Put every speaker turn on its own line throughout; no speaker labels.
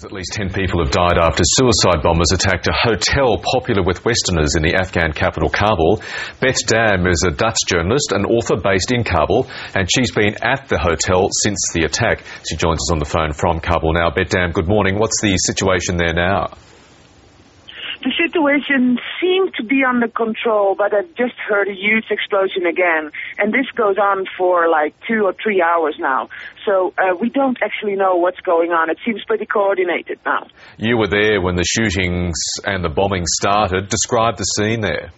At least 10 people have died after suicide bombers attacked a hotel popular with Westerners in the Afghan capital Kabul. Bette Dam is a Dutch journalist and author based in Kabul, and she's been at the hotel since the attack. She joins us on the phone from Kabul now. Bette Dam, good morning. What's the situation there now?
The situation seemed to be under control, but I've just heard a huge explosion again. And this goes on for like 2 or 3 hours now. So we don't actually know what's going on. It seems pretty coordinated now.
You were there when the shootings and the bombing started. Describe the scene there.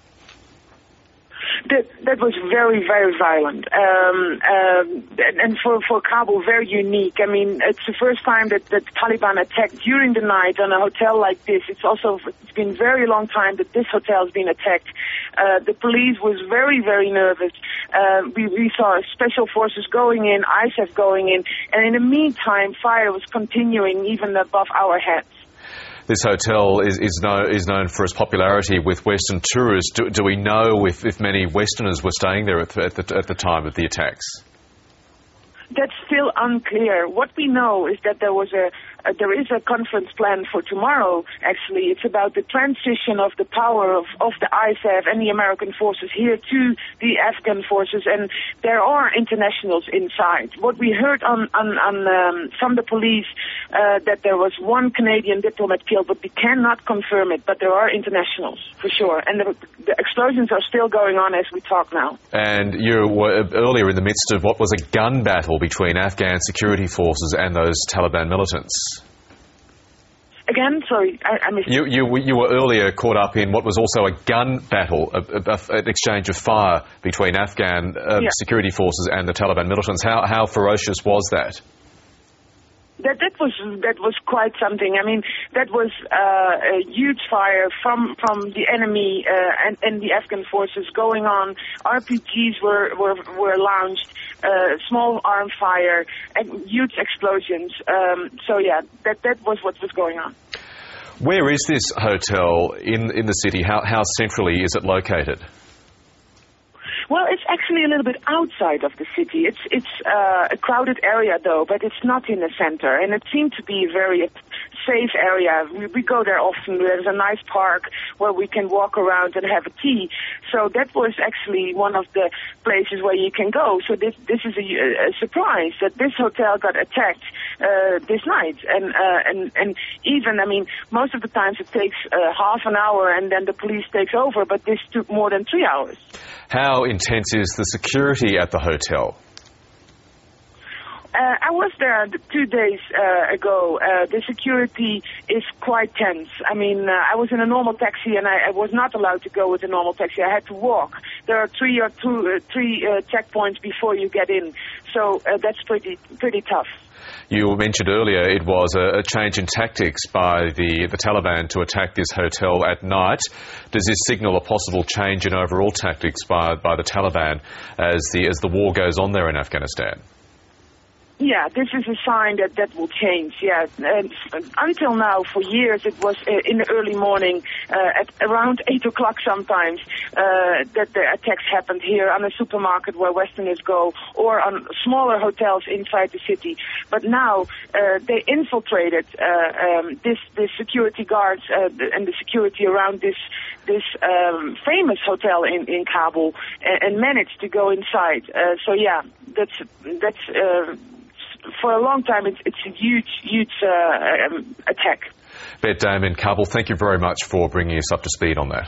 That was very, very violent, and for Kabul, very unique. I mean, it's the first time that the Taliban attacked during the night on a hotel like this. It's been a very long time that this hotel has been attacked. The police was very, very nervous. We saw special forces going in, ISAF going in, and in the meantime, fire was continuing even above our heads.
This hotel is known for its popularity with Western tourists. Do we know if many Westerners were staying there at the time of the attacks?
That's still unclear. What we know is that there is a conference planned for tomorrow, actually. It's about the transition of the power of the ISAF and the American forces here to the Afghan forces, and there are internationals inside. What we heard from the police, that there was one Canadian diplomat killed, but we cannot confirm it, but there are internationals, for sure. And the explosions are still going on as we talk now.
And you were earlier in the midst of what was a gun battle between Afghan security forces and those Taliban militants.
Again, sorry, I missed.
You were earlier caught up in what was also a gun battle, an exchange of fire between Afghan security forces and the Taliban militants. How ferocious was that?
That was quite something. I mean, that was a huge fire from the enemy and the Afghan forces going on. RPGs were launched, small arm fire, and huge explosions. So yeah, that was what was going on.
Where is this hotel in the city? How centrally is it located?
Well, it's actually a little bit outside of the city. It's a crowded area, though, but it's not in the center, and it seemed to be a very safe area. We go there often. There's a nice park where we can walk around and have a tea. So that was actually one of the places where you can go. So this is a surprise that this hotel got attacked this night, and even, I mean, most of the times it takes half an hour and then the police takes over, but this took more than 3 hours.
How intense is the security at the hotel?
I was there 2 days ago. The security is quite tense. I mean, I was in a normal taxi and I was not allowed to go with a normal taxi. I had to walk. There are three checkpoints before you get in. So that's pretty tough.
You mentioned earlier it was a change in tactics by the Taliban to attack this hotel at night. Does this signal a possible change in overall tactics by the Taliban as the war goes on there in Afghanistan?
Yeah, this is a sign that will change, yeah. Until now, for years, it was in the early morning, at around 8 o'clock sometimes, that the attacks happened here on a supermarket where Westerners go, or on smaller hotels inside the city. But now, they infiltrated this security guards and the security around this famous hotel in Kabul and managed to go inside. So yeah, that's for a long time, it's a huge attack.
Bette Dam in Kabul, thank you very much for bringing us up to speed on that.